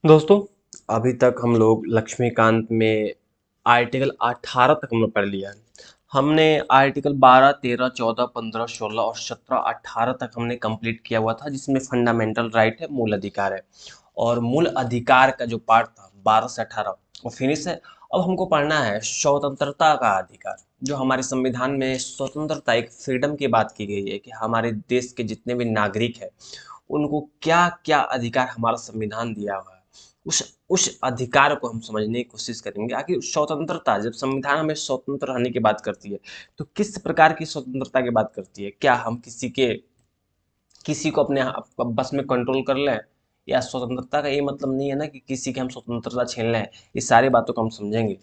दोस्तों, अभी तक हम लोग लक्ष्मीकांत में आर्टिकल 18 तक हमने पढ़ लिया है। हमने आर्टिकल 12, 13, 14, 15, 16 और 17, 18 तक हमने कंप्लीट किया हुआ था, जिसमें फंडामेंटल राइट है, मूल अधिकार है। और मूल अधिकार का जो पार्ट था 12 से 18 वो फिनिश है। अब हमको पढ़ना है स्वतंत्रता का अधिकार। जो हमारे संविधान में स्वतंत्रता, एक फ्रीडम की बात की गई है कि हमारे देश के जितने भी नागरिक हैं उनको क्या क्या अधिकार हमारा संविधान दिया हुआ है। उस अधिकार को हम समझने की कोशिश करेंगे। आखिर स्वतंत्रता, जब संविधान हमें स्वतंत्र रहने की बात करती है तो किस प्रकार की स्वतंत्रता की बात करती है? क्या हम किसी को अपने बस में कंट्रोल कर लें? या स्वतंत्रता का ये मतलब नहीं है ना कि किसी की हम स्वतंत्रता छीन लें। ये सारी बातों को हम समझेंगे।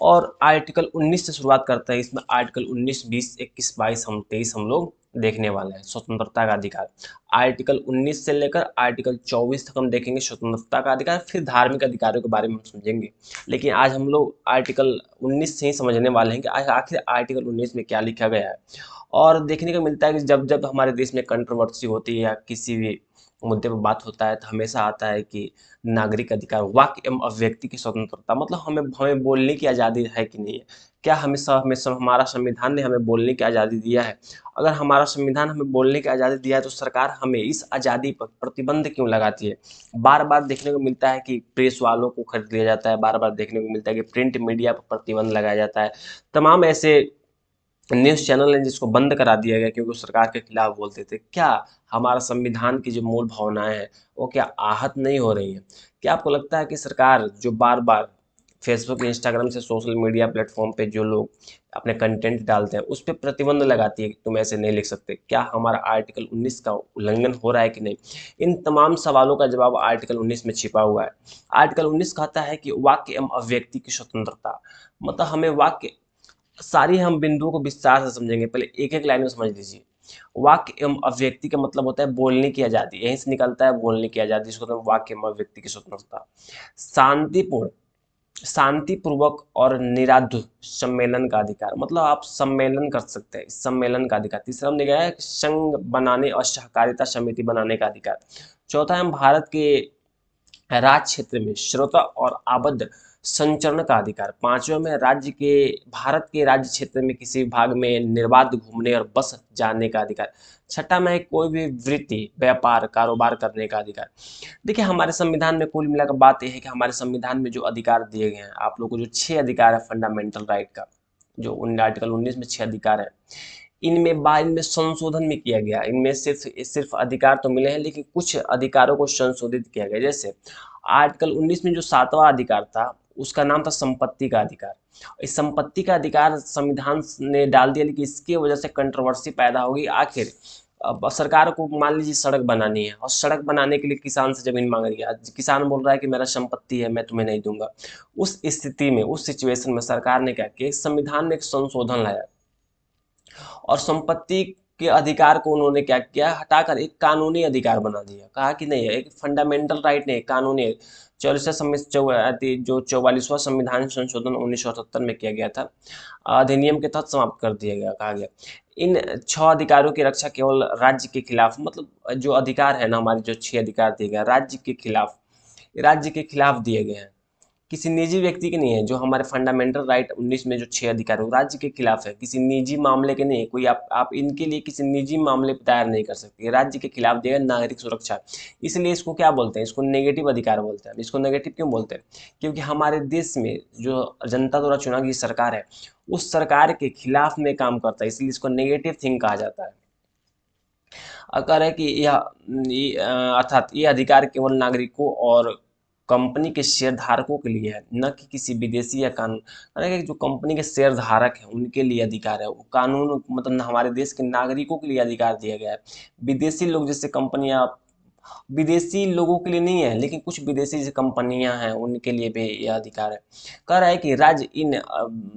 और आर्टिकल 19 से शुरुआत करते हैं। इसमें आर्टिकल 19, 20, 21, 22, 23 हम लोग देखने वाले हैं स्वतंत्रता का अधिकार। आर्टिकल 19 से लेकर आर्टिकल 24 तक हम देखेंगे स्वतंत्रता का अधिकार, फिर धार्मिक अधिकारों के बारे में हम समझेंगे। लेकिन आज हम लोग आर्टिकल 19 से ही समझने वाले हैं कि आखिर आर्टिकल 19 में क्या लिखा गया है। और देखने को मिलता है कि जब जब हमारे देश में कंट्रोवर्सी होती है या किसी भी मुद्दे पर बात होता है तो हमेशा आता है कि नागरिक अधिकार, वाक एवं अभिव्यक्ति की स्वतंत्रता, मतलब हमें हमें बोलने की आज़ादी है कि नहीं है। क्या हमें सब हमारा संविधान ने हमें बोलने की आज़ादी दिया है? अगर हमारा संविधान हमें बोलने की आज़ादी दिया है तो सरकार हमें इस आज़ादी पर प्रतिबंध क्यों लगाती है? बार बार देखने को मिलता है कि प्रेस वालों को खरीद लिया जाता है, बार बार देखने को मिलता है कि प्रिंट मीडिया पर प्रतिबंध लगाया जाता है। तमाम ऐसे न्यूज़ चैनल है जिसको बंद करा दिया गया क्योंकि वो सरकार के खिलाफ बोलते थे। क्या हमारा संविधान की जो मूल भावनाएं हैं वो क्या आहत नहीं हो रही हैं? क्या आपको लगता है कि सरकार जो बार बार फेसबुक, इंस्टाग्राम से सोशल मीडिया प्लेटफॉर्म पे जो लोग अपने कंटेंट डालते हैं उस पर प्रतिबंध लगाती है कि तुम ऐसे नहीं लिख सकते? क्या हमारा आर्टिकल 19 का उल्लंघन हो रहा है कि नहीं? इन तमाम सवालों का जवाब आर्टिकल 19 में छिपा हुआ है। आर्टिकल 19 कहता है कि वाक्य एवं अभिव्यक्ति की स्वतंत्रता, मतलब हमें वाक्य, सारी हम बिंदुओं को विस्तार से समझेंगे। पहले एक एक लाइन में समझ लीजिए। वाक्य एवं अभिव्यक्ति का मतलब होता है बोलने की आजादी, यहीं से निकलता है बोलने की आजादी, इसको कहते हैं वाक्य एवं अभिव्यक्ति की स्वतंत्रता। शांतिपूर्ण, शांतिपूर्वक और निरायुध सम्मेलन का अधिकार, मतलब आप सम्मेलन कर सकते हैं, सम्मेलन का अधिकार। तीसरा हमने कहा है संघ बनाने और सहकारिता समिति बनाने का अधिकार। चौथा है भारत के राज्य क्षेत्र में श्रोता और आबद्ध संचरण का अधिकार। पांचवें में भारत के राज्य क्षेत्र में किसी भाग में निर्बाध घूमने और बस जाने का अधिकार। छठा में है कोई भी वृत्ति, व्यापार, कारोबार करने का अधिकार। देखिए हमारे संविधान में कुल मिलाकर बात यह है कि हमारे संविधान में जो अधिकार दिए गए हैं आप लोगों को, जो 6 अधिकार है फंडामेंटल राइट का, जो आर्टिकल 19 में 6 अधिकार है, इनमें संशोधन भी किया गया। इनमें सिर्फ सिर्फ अधिकार तो मिले हैं लेकिन कुछ अधिकारों को संशोधित किया गया। जैसे आर्टिकल 19 में जो 7वां अधिकार था उसका नाम था संपत्ति का अधिकार। इस संपत्ति का अधिकार संविधान ने डाल दिया, लेकिन इसकी वजह से कंट्रोवर्सी पैदा होगी। आखिर अब सरकार को मान लीजिए सड़क बनानी है और सड़क बनाने के लिए किसान से जमीन मांग रही है। आज किसान बोल रहा है कि मेरा संपत्ति है, मैं तुम्हें नहीं दूंगा। उस स्थिति में, उस सिचुएशन में सरकार ने क्या किया, संविधान में एक संशोधन लाया और संपत्ति के अधिकार को उन्होंने क्या किया, हटाकर एक कानूनी अधिकार बना दिया। कहा कि नहीं, एक फंडामेंटल राइट नहीं, कानूनी। जो 44वां संविधान संशोधन 1978 में किया गया था, अधिनियम के तहत समाप्त कर दिया गया। कहा गया इन 6 अधिकारों की रक्षा केवल राज्य के खिलाफ, मतलब जो अधिकार है ना, हमारे जो 6 अधिकार दिए गए राज्य के खिलाफ दिए गए हैं, किसी निजी व्यक्ति के नहीं है। जो हमारे फंडामेंटल राइट 19 में जो 6 अधिकार है वो राज्य के खिलाफ है, किसी निजी मामले के नहीं है। कोई आप इनके लिए किसी निजी मामले दायर नहीं कर सकते, राज्य के खिलाफ दिया नागरिक सुरक्षा। इसलिए इसको क्या बोलते हैं, इसको नेगेटिव अधिकार बोलते हैं। इसको नेगेटिव क्यों बोलते हैं? क्योंकि हमारे देश में जो जनता द्वारा चुना गई सरकार है उस सरकार के खिलाफ में काम करता है, इसलिए इसको नेगेटिव थिंग कहा जाता है। अगर है कि अर्थात ये अधिकार केवल नागरिकों और कंपनी के शेयर धारकों के लिए है, न कि किसी विदेशी या कानून। अरे जो कंपनी के शेयर धारक हैं उनके लिए अधिकार है, वो कानून मतलब हमारे देश के नागरिकों के लिए अधिकार दिया गया है। विदेशी लोग जैसे कंपनियां, विदेशी लोगों के लिए नहीं है लेकिन कुछ विदेशी जैसे कंपनियां हैं उनके लिए भी यह अधिकार है। कह रहा है कि राज्य इन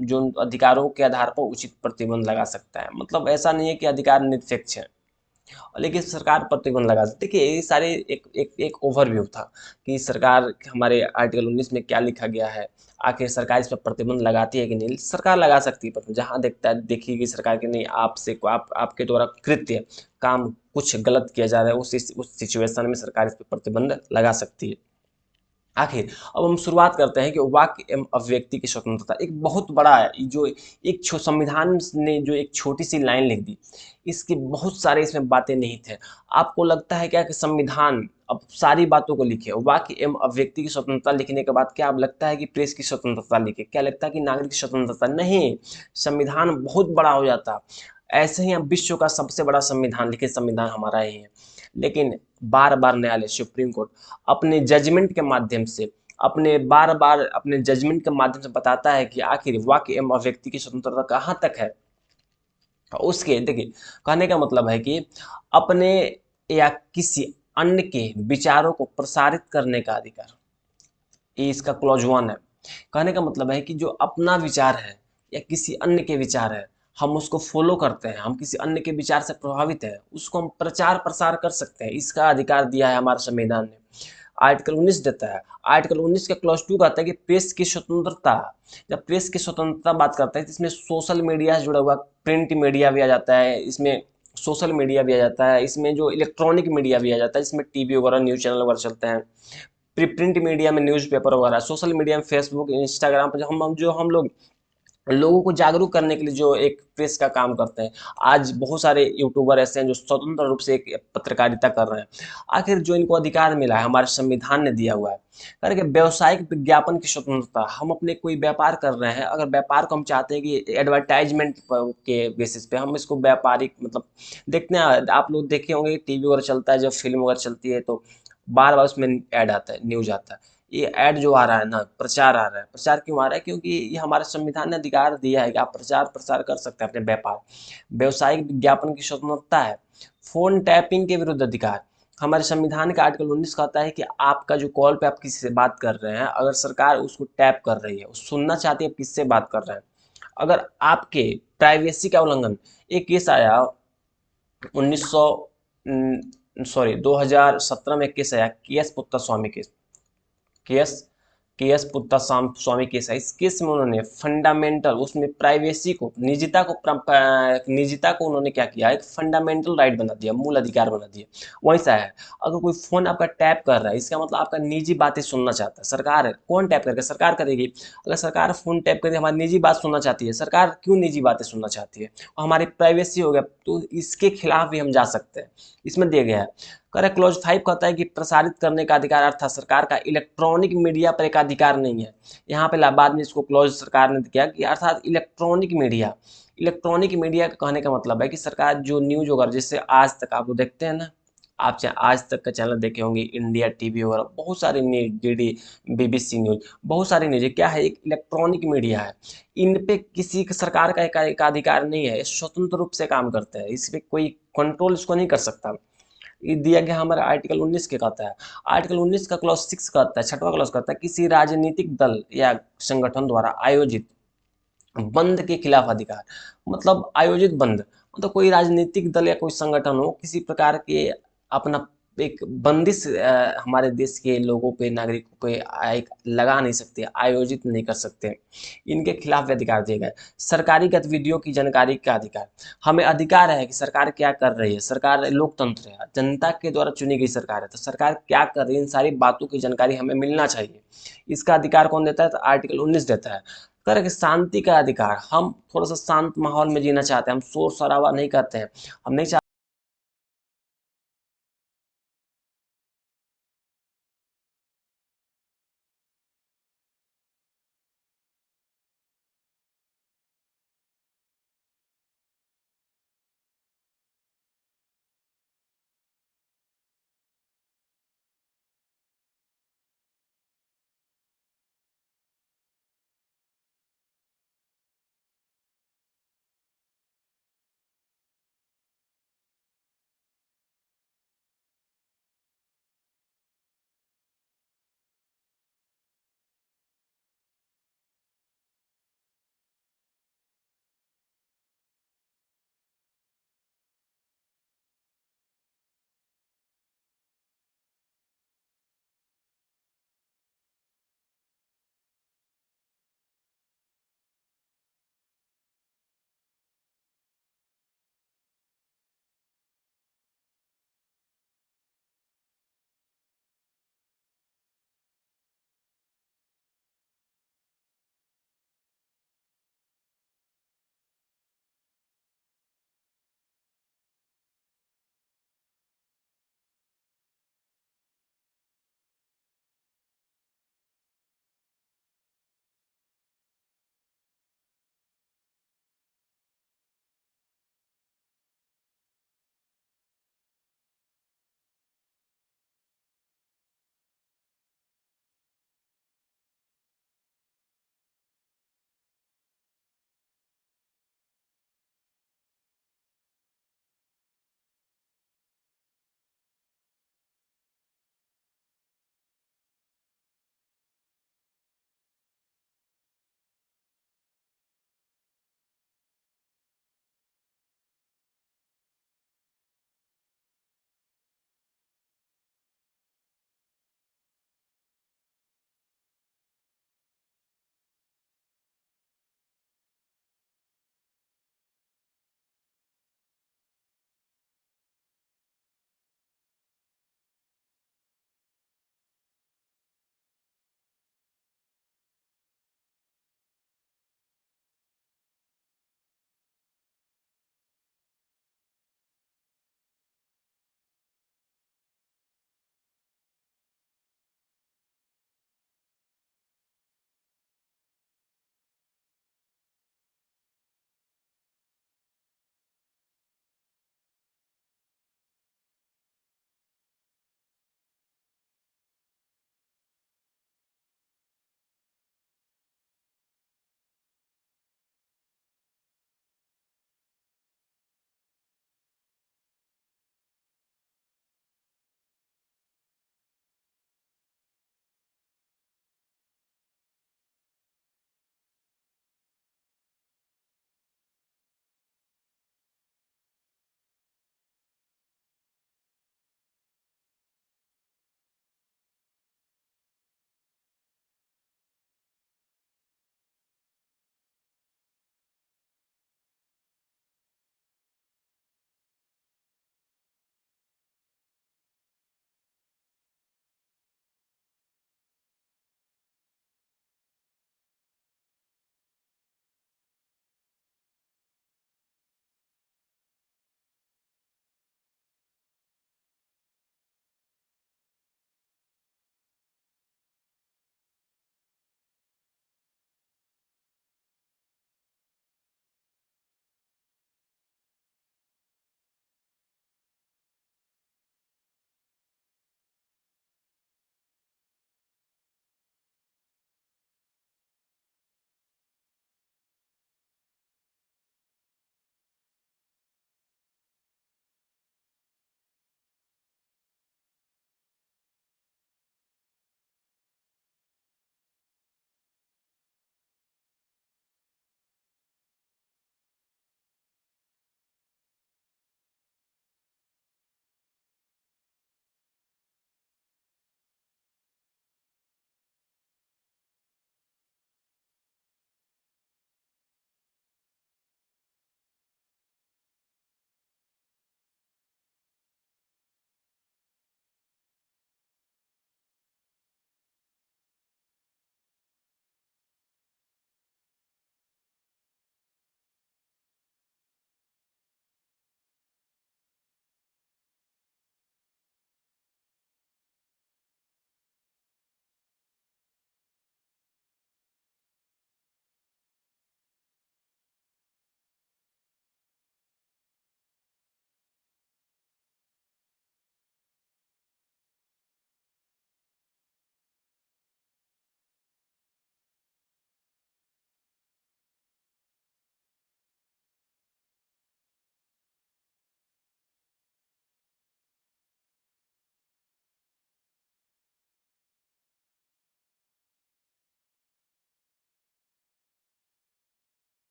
जो अधिकारों के आधार पर उचित प्रतिबंध लगा सकता है। मतलब ऐसा नहीं है कि अधिकार निरपेक्ष है लेकिन सरकार प्रतिबंध लगा सकती है। देखिए ये सारे एक ओवरव्यू था कि सरकार, हमारे आर्टिकल 19 में क्या लिखा गया है, आखिर सरकार इस पर प्रतिबंध लगाती है कि नहीं। सरकार लगा सकती है, पर जहाँ देखिए सरकार की नहीं, आपके द्वारा कृत्य काम कुछ गलत किया जा रहा है, उस सिचुएशन में सरकार इस पर प्रतिबंध लगा सकती है। आखिर अब हम शुरुआत करते हैं कि वाक्य एवं अभिव्यक्ति की स्वतंत्रता एक बहुत बड़ा है, जो एक संविधान ने जो एक छोटी सी लाइन लिख दी, इसके बहुत सारे इसमें बातें निहित है। आपको लगता है क्या कि संविधान अब सारी बातों को लिखे, वाक्य एवं अभिव्यक्ति की स्वतंत्रता लिखने के बाद क्या अब लगता है कि प्रेस की स्वतंत्रता लिखे, क्या लगता है कि नागरिक की स्वतंत्रता? नहीं, संविधान बहुत बड़ा हो जाता। ऐसे ही हम विश्व का सबसे बड़ा संविधान लिखे, संविधान हमारा ही है, लेकिन बार बार न्यायालय सुप्रीम कोर्ट अपने जजमेंट के माध्यम से अपने जजमेंट के माध्यम से बताता है कि आखिर वाक्य एवं अभिव्यक्ति की स्वतंत्रता कहाँ तक है। उसके देखिए, कहने का मतलब है कि अपने या किसी अन्य के विचारों को प्रसारित करने का अधिकार, ये इसका क्लॉज 1 है। कहने का मतलब है कि जो अपना विचार है या किसी अन्य के विचार है, हम उसको फॉलो करते हैं, हम किसी अन्य के विचार से प्रभावित हैं, उसको हम प्रचार प्रसार कर सकते हैं, इसका अधिकार दिया है हमारे संविधान ने। आर्टिकल 19 देता है। आर्टिकल 19 का क्लॉज 2 कहता है कि प्रेस की स्वतंत्रता, जब प्रेस की स्वतंत्रता बात करता है तो इसमें सोशल मीडिया से जुड़ा हुआ, प्रिंट मीडिया भी आ जाता है इसमें, सोशल मीडिया भी आ जाता है इसमें, जो इलेक्ट्रॉनिक मीडिया भी आ जाता है, इसमें टीवी वगैरह न्यूज़ चैनल वगैरह चलते हैं, प्रिंट मीडिया में न्यूज़पेपर वगैरह, सोशल मीडिया में फेसबुक इंस्टाग्राम पर हम लोग लोगों को जागरूक करने के लिए जो एक प्रेस का काम करते हैं। आज बहुत सारे यूट्यूबर ऐसे हैं जो स्वतंत्र रूप से एक पत्रकारिता कर रहे हैं। आखिर जो इनको अधिकार मिला है हमारे संविधान ने दिया हुआ है, करके व्यावसायिक विज्ञापन की स्वतंत्रता, हम अपने कोई व्यापार कर रहे हैं, अगर व्यापार को हम चाहते हैं कि एडवर्टाइजमेंट के बेसिस पे हम इसको व्यापारिक मतलब, देखते हैं आप लोग देखे होंगे टीवी वगैरह चलता है, जब फिल्म वगैरह चलती है तो बार बार उसमें ऐड आता है, न्यूज आता है। ये ऐड जो आ रहा है ना, प्रचार आ रहा है, प्रचार क्यों आ रहा है? क्योंकि ये हमारे संविधान ने अधिकार दिया है कि आप प्रचार प्रसार कर सकते हैं अपने व्यापार, व्यवसायिक विज्ञापन की स्वतंत्रता है। फोन टैपिंग के विरुद्ध अधिकार, हमारे संविधान का आर्टिकल 19 कहता है कि आपका जो कॉल पे आप किसी से बात कर रहे हैं, अगर सरकार उसको टैप कर रही है, सुनना चाहती है आप किससे बात कर रहे हैं, अगर आपके प्राइवेसी का उल्लंघन, एक केस आया 1900 सॉरी 2017 में, केस आया केएस पुत्ता स्वामी केस, केएस केएस पुत्ता स्वामी केस है। इस केस में उन्होंने फंडामेंटल, उसमें प्राइवेसी को, निजता को उन्होंने क्या किया, एक फंडामेंटल राइट बना दिया, मूल अधिकार बना दिया। वैसा है, अगर कोई फोन आपका टैप कर रहा है, इसका मतलब आपका निजी बातें सुनना चाहता है, सरकार है, कौन टैप करके? सरकार करेगी। अगर सरकार फोन टैप करके हमारी निजी बात सुनना चाहती है, सरकार क्यों निजी बातें सुनना चाहती है, और हमारी प्राइवेसी हो गया, तो इसके खिलाफ भी हम जा सकते हैं, इसमें दिया गया है। करेक्ट, क्लॉज 5 कहता है कि प्रसारित करने का अधिकार, अर्थात सरकार का इलेक्ट्रॉनिक मीडिया पर एक अधिकार नहीं है। यहाँ पे बाद में इसको क्लॉज सरकार ने किया कि अर्थात इलेक्ट्रॉनिक मीडिया, इलेक्ट्रॉनिक मीडिया का कहने का मतलब है कि सरकार जो न्यूज वगैरह, जैसे आज तक आप लोग देखते हैं ना, आप चाहे आज तक का चैनल देखे होंगे, इंडिया टीवी वगैरह, बहुत सारे न्यूज, डीडी, बीबीसी न्यूज, बहुत सारी न्यूज क्या है, एक इलेक्ट्रॉनिक मीडिया है। इन पे किसी सरकार का एक अधिकार नहीं है, स्वतंत्र रूप से काम करते हैं, इस पे कोई कंट्रोल इसको नहीं कर सकता। ये दिया गया हमारा आर्टिकल 19 के कहता है। आर्टिकल 19 का क्लॉज 6 कहता है, 6वां क्लॉज कहता है किसी राजनीतिक दल या संगठन द्वारा आयोजित बंद के खिलाफ अधिकार, मतलब आयोजित बंद, मतलब कोई राजनीतिक दल या कोई संगठन हो, किसी प्रकार के अपना एक बंदिश हमारे देश के लोगों पे, नागरिकों पे एक लगा नहीं सकते, आयोजित नहीं कर सकते, इनके खिलाफ भी अधिकार दिए गए। सरकारी गतिविधियों की जानकारी का अधिकार, हमें अधिकार है कि सरकार क्या कर रही है, सरकार लोकतंत्र है, जनता के द्वारा चुनी गई सरकार है, तो सरकार क्या कर रही है इन सारी बातों की जानकारी हमें मिलना चाहिए। इसका अधिकार कौन देता है? तो आर्टिकल 19 देता है। तरह के शांति का अधिकार, हम थोड़ा सा शांत माहौल में जीना चाहते हैं, हम शोर शराबा नहीं करते हैं, हम नहीं चाहते